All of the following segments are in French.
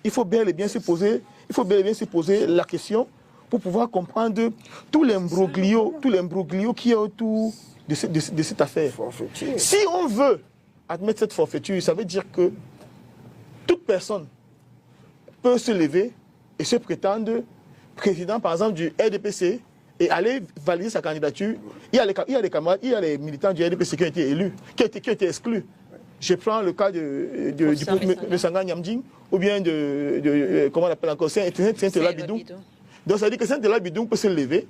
il faut bel et bien se poser la question pour pouvoir comprendre tout l'imbroglio qu'il y a autour de cette affaire. Forfaiture. Si on veut admettre cette forfaiture, ça veut dire que toute personne peut se lever et se prétendre président, par exemple, du RDPC et aller valider sa candidature. Il y a les camarades, il y a les militants du RDPC qui ont été élus, qui ont été exclus. Je prends le cas de Sanga Nyamding ou bien comment on appelle encore, Saint-Ela Bidou. Donc ça veut dire que Saint-Ela Bidou peut se lever,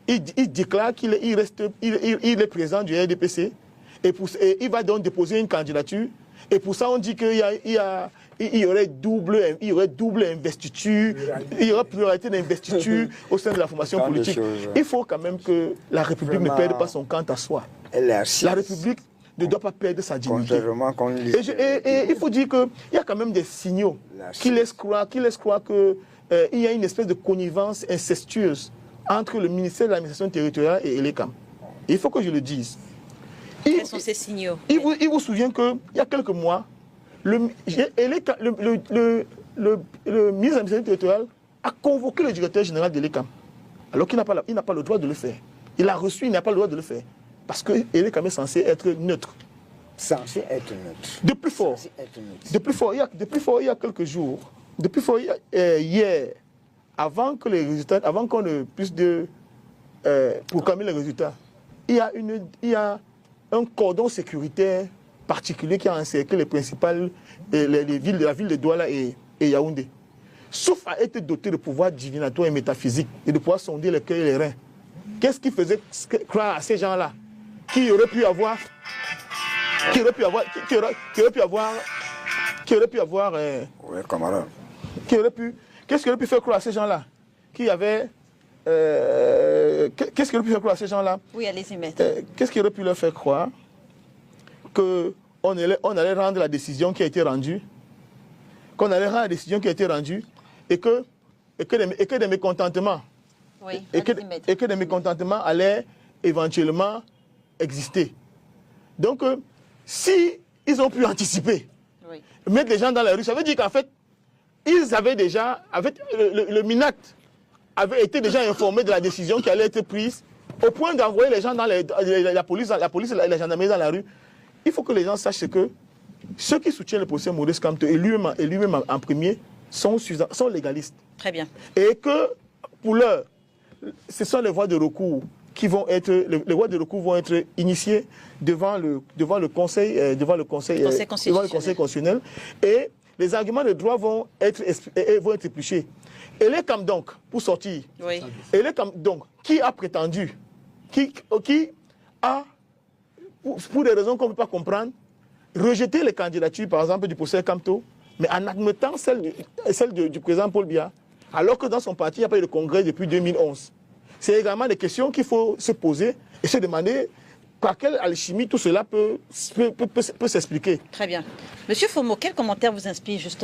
il déclare qu'il est président du RDPC et il va donc déposer une candidature. Et pour ça, on dit qu'il y aurait double investiture, il y aurait pluralité d'investiture au sein de la formation politique. Il faut quand même que la République ne perde pas son camp à soi. La République ne doit pas perdre sa dignité. Et il faut dire qu'il y a quand même des signaux qui laissent croire qu'il y a une espèce de connivence incestueuse entre le ministère de l'administration territoriale et Elekam. Il faut que je le dise. Quels sont ces signaux? Il vous souvient qu'il y a quelques mois, le ministre de l'administration territoriale a convoqué le directeur général de l'Écam, alors qu'il n'a pas le droit de le faire. Il a reçu, il n'a pas le droit de le faire. Parce que l'Écam est censé être neutre. Censé être neutre. De plus fort, il y a quelques jours, hier, avant qu'on ne puisse proclamer les résultats, il y a un cordon sécuritaire particulier qui a encerclé les principales villes de la ville de Douala et Yaoundé. Sauf à être doté de pouvoirs divinatoires et métaphysiques et de pouvoir sonder les cœurs et les reins. Qu'est-ce qui faisait croire à ces gens-là qui auraient pu avoir ouais, camarade. Qu'est-ce qui aurait pu faire croire à ces gens-là qui avaient qu'est-ce qui aurait pu faire croire à ces gens-là? Oui, allez-y, maître. Qu'est-ce qui aurait pu leur faire croire qu'on allait rendre la décision qui a été rendue, et que des mécontentements, oui, et que des mécontentements allaient éventuellement exister. Donc, si ils ont pu anticiper, oui, mettre les gens dans la rue, ça veut dire qu'en fait, ils avaient déjà, le MINAC avait été déjà informé de la décision qui allait être prise, au point d'envoyer les gens dans la police et la gendarmerie dans la rue. Il faut que les gens sachent que ceux qui soutiennent le procès Maurice Kamto et lui-même en premier sont légalistes. Très bien. Et que pour l'heure, ce sont les voies de recours qui vont être, les voies de recours vont être initiées devant le Conseil constitutionnel. Et les arguments de droit vont être épluchés. Et les CAM donc, pour sortir, oui, et les CAM donc, qui a prétendu, qui a, pour des raisons qu'on ne peut pas comprendre, rejeté les candidatures, par exemple, du professeur Kamto, mais en admettant celle du président Paul Biya, alors que dans son parti, il n'y a pas eu de congrès depuis 2011. C'est également des questions qu'il faut se poser et se demander par quelle alchimie tout cela peut s'expliquer. Très bien. Monsieur Fomo, quel commentaire vous inspire justement